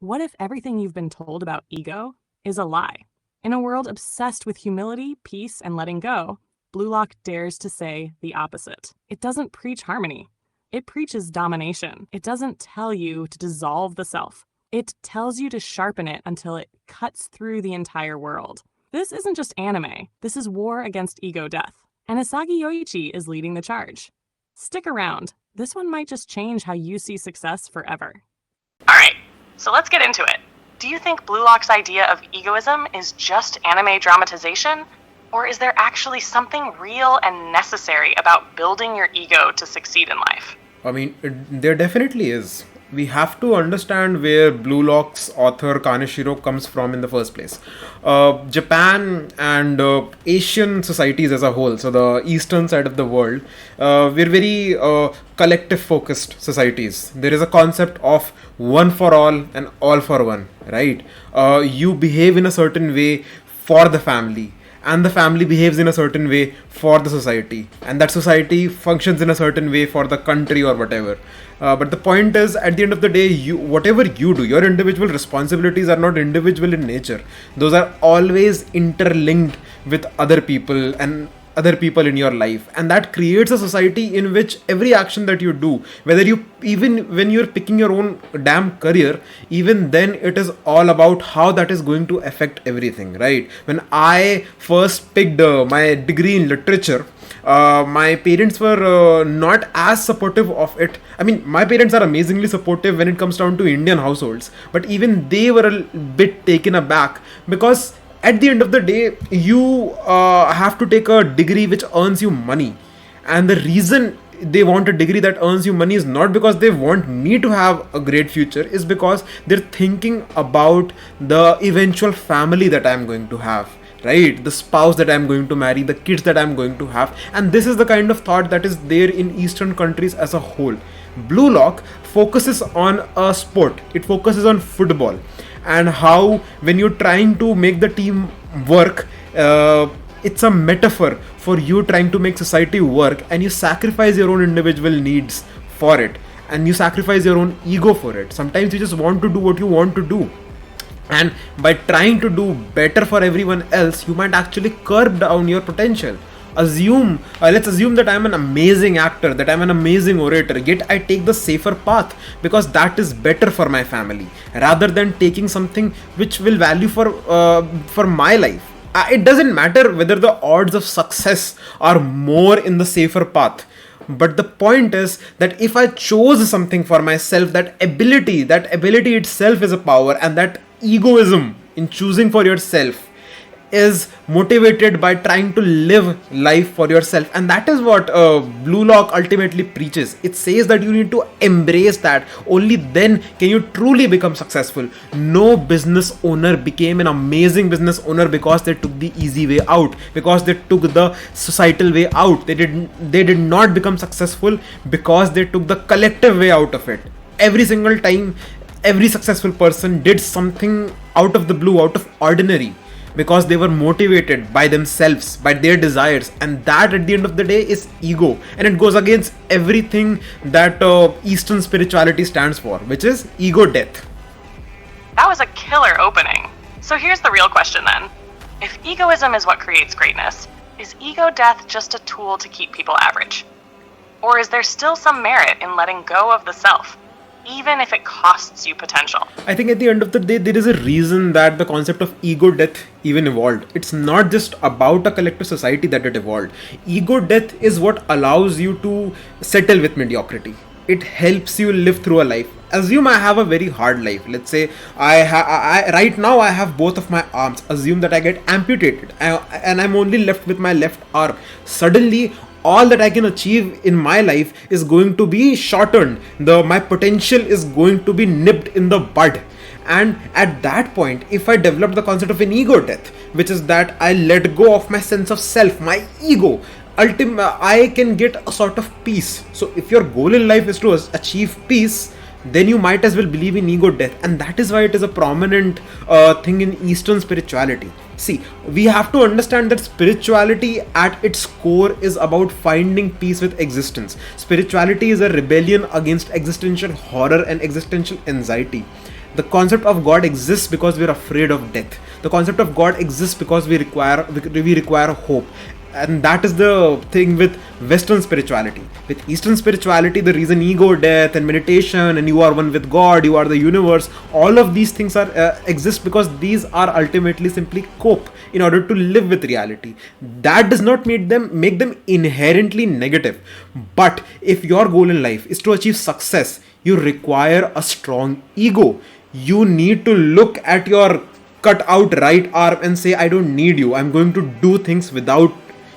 What if everything you've been told about ego is a lie? In a world obsessed with humility, peace, and letting go, BlueLock dares to say the opposite. It doesn't preach harmony. It preaches domination. It doesn't tell you to dissolve the self. It tells you to sharpen it until it cuts through the entire world. This isn't just anime. This is war against ego death. And Isagi Yoichi is leading the charge. Stick around. This one might just change how you see success forever. All right. So let's get into it. Do you think BlueLock's idea of egoism is just anime dramatization? Or is there actually something real and necessary about building your ego to succeed in life? I mean, there definitely is. We have to understand where BlueLock's author Kaneshiro comes from in the first place. Japan and Asian societies as a whole, so the eastern side of the world, we're very collective focused societies. There is a concept of one for all and all for one, right? You behave in a certain way for the family, and the family behaves in a certain way for the society, and that society functions in a certain way for the country or whatever. But the point is, at the end of the day, whatever you do, your individual responsibilities are not individual in nature. Those are always interlinked with other people and other people in your life, and that creates a society in which every action that you do, whether you, even when you're picking your own damn career, even then it is all about how that is going to affect everything, right? When I first picked my degree in literature, my parents were not as supportive of it. I mean, my parents are amazingly supportive when it comes down to Indian households, but even they were a bit taken aback, because at the end of the day, you have to take a degree which earns you money. And the reason they want a degree that earns you money is not because they want me to have a great future, is because they're thinking about the eventual family that I'm going to have, right? The spouse that I'm going to marry, the kids that I'm going to have. And this is the kind of thought that is there in Eastern countries as a whole. BlueLock focuses on a sport. It focuses on football, and how when you're trying to make the team work, it's a metaphor for you trying to make society work, and you sacrifice your own individual needs for it, and you sacrifice your own ego for it. Sometimes you just want to do what you want to do, and by trying to do better for everyone else, you might actually curb down your potential. Let's assume that I'm an amazing actor, that I'm an amazing orator, yet I take the safer path because that is better for my family, rather than taking something which will value for my life. It doesn't matter whether the odds of success are more in the safer path, but the point is that if I chose something for myself, that ability itself is a power, and that egoism in choosing for yourself is motivated by trying to live life for yourself. And that is what BlueLock ultimately preaches. It says that you need to embrace that. Only then can you truly become successful. No business owner became an amazing business owner because they took the easy way out, because they took the societal way out. They did not become successful because they took the collective way out of it. Every single time, every successful person did something out of the blue, out of ordinary, because they were motivated by themselves, by their desires. And that at the end of the day is ego, and it goes against everything that Eastern spirituality stands for, which is ego death. That was a killer opening. So here's the real question then. If egoism is what creates greatness, is ego death just a tool to keep people average? Or is there still some merit in letting go of the self, even if it costs you potential? I think at the end of the day, there is a reason that the concept of ego death even evolved. It's not just about a collective society that it evolved. Ego death is what allows you to settle with mediocrity. It helps you live through a life. Assume I have a very hard life. Let's say right now I have both of my arms. Assume that I get amputated and I'm only left with my left arm. Suddenly, all that I can achieve in my life is going to be shortened. My potential is going to be nipped in the bud. And at that point, if I develop the concept of an ego death, which is that I let go of my sense of self, my ego, I can get a sort of peace. So if your goal in life is to achieve peace, then you might as well believe in ego death. And that is why it is a prominent thing in Eastern spirituality. See, we have to understand that spirituality at its core is about finding peace with existence. Spirituality is a rebellion against existential horror and existential anxiety. The concept of God exists because we're afraid of death. The concept of God exists because we require hope. And that is the thing with Western spirituality. With Eastern spirituality, the reason ego, death, and meditation, and you are one with God, you are the universe, all of these things are exist because these are ultimately simply cope in order to live with reality. That does not make them inherently negative. But if your goal in life is to achieve success, you require a strong ego. You need to look at your cut out right arm and say, I don't need you, I'm going to do things without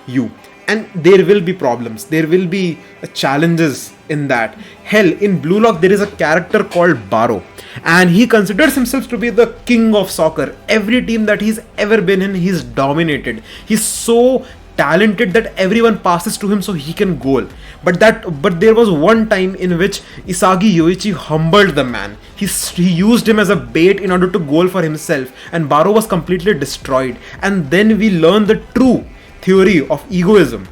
you. And there will be problems, there will be challenges in that. Hell, in BlueLock there is a character called Barou, and he considers himself to be the king of soccer. Every team that he's ever been in, he's dominated. He's so talented that everyone passes to him so he can goal. But there was one time in which Isagi humbled the man. He used him as a bait in order to goal for himself, and Barou was completely destroyed. And then we learn the true theory of egoism.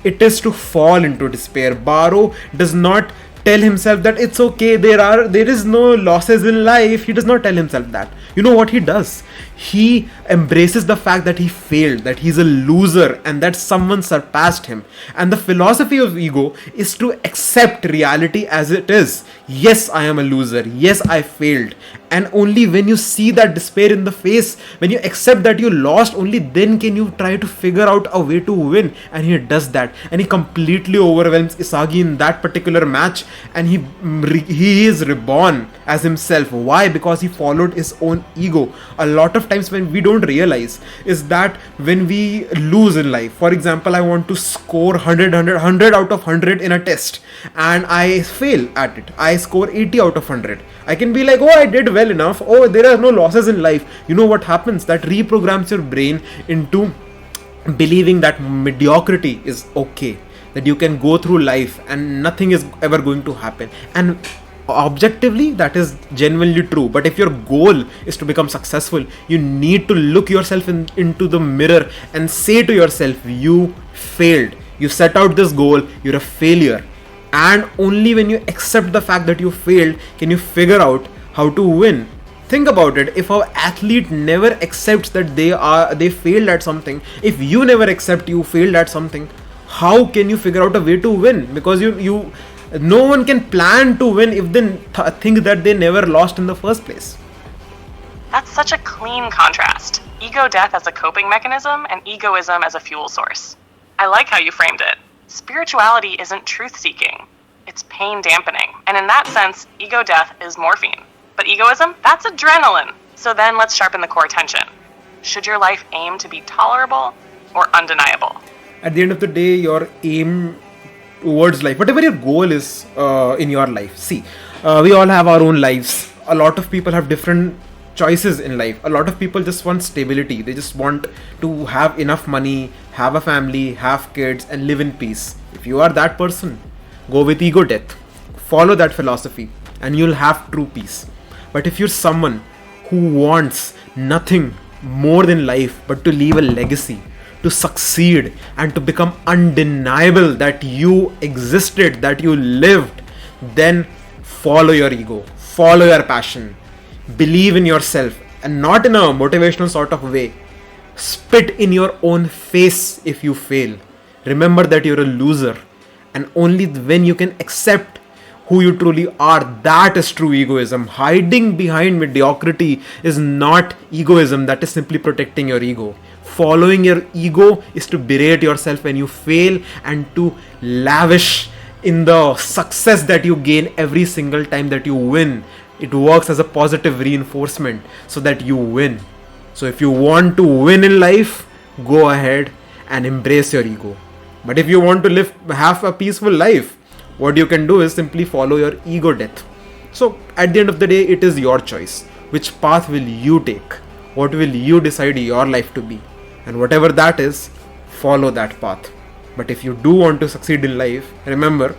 It is to fall into despair. Barou does not tell himself that it's okay, there is no losses in life. He does not tell himself that. You know what he does? He embraces the fact that he failed, that he's a loser, and that someone surpassed him. And the philosophy of ego is to accept reality as it is. Yes, I am a loser. Yes, I failed. And only when you see that despair in the face, when you accept that you lost, only then can you try to figure out a way to win. And he does that, and he completely overwhelms Isagi in that particular match, and he is reborn as himself. Why? Because he followed his own ego. A lot of times when we don't realize is that when we lose in life, for example, I want to score 100 out of 100 in a test, and I fail at it. I score 80 out of 100. I can be like, oh, I did well enough. Oh, there are no losses in life. You know what happens? That reprograms your brain into believing that mediocrity is okay, that you can go through life and nothing is ever going to happen. And objectively, that is genuinely true. But if your goal is to become successful, you need to look yourself into the mirror and say to yourself, you failed. You set out this goal, you're a failure. And only when you accept the fact that you failed can you figure out how to win. Think about it. If an athlete never accepts that they failed at something, if you never accept you failed at something, how can you figure out a way to win? Because no one can plan to win if they think that they never lost in the first place. That's such a clean contrast. Ego death as a coping mechanism and egoism as a fuel source. I like how you framed it. Spirituality isn't truth-seeking, it's pain-dampening. And in that sense, ego death is morphine. But egoism, that's adrenaline. So then let's sharpen the core tension. Should your life aim to be tolerable or undeniable? At the end of the day, your aim towards life, whatever your goal is in your life. See, we all have our own lives. A lot of people have different choices in life. A lot of people just want stability. They just want to have enough money, have a family, have kids, and live in peace. If you are that person, go with ego death. Follow that philosophy, and you'll have true peace. But if you're someone who wants nothing more than life but to leave a legacy, to succeed, and to become undeniable that you existed, that you lived, then follow your ego, follow your passion, believe in yourself, and not in a motivational sort of way. Spit in your own face if you fail. Remember that you're a loser, and only when you can accept who you truly are, that is true egoism. Hiding behind mediocrity is not egoism, that is simply protecting your ego. Following your ego is to berate yourself when you fail and to lavish in the success that you gain every single time that you win. It works as a positive reinforcement so that you win. So if you want to win in life, go ahead and embrace your ego. But if you want to have a peaceful life, what you can do is simply follow your ego death. So at the end of the day, it is your choice. Which path will you take? What will you decide your life to be? And whatever that is, follow that path. But if you do want to succeed in life, remember,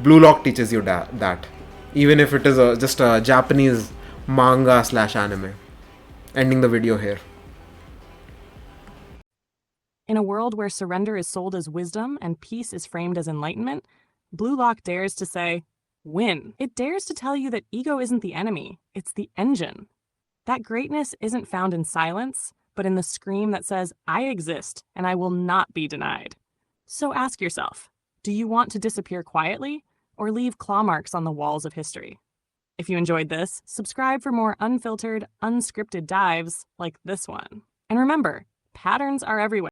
BlueLock teaches you that. Even if it is just a Japanese manga/anime. Ending the video here. In a world where surrender is sold as wisdom and peace is framed as enlightenment, BlueLock dares to say, win. It dares to tell you that ego isn't the enemy, it's the engine. That greatness isn't found in silence, but in the scream that says, I exist and I will not be denied. So ask yourself, do you want to disappear quietly or leave claw marks on the walls of history? If you enjoyed this, subscribe for more unfiltered, unscripted dives like this one. And remember, patterns are everywhere.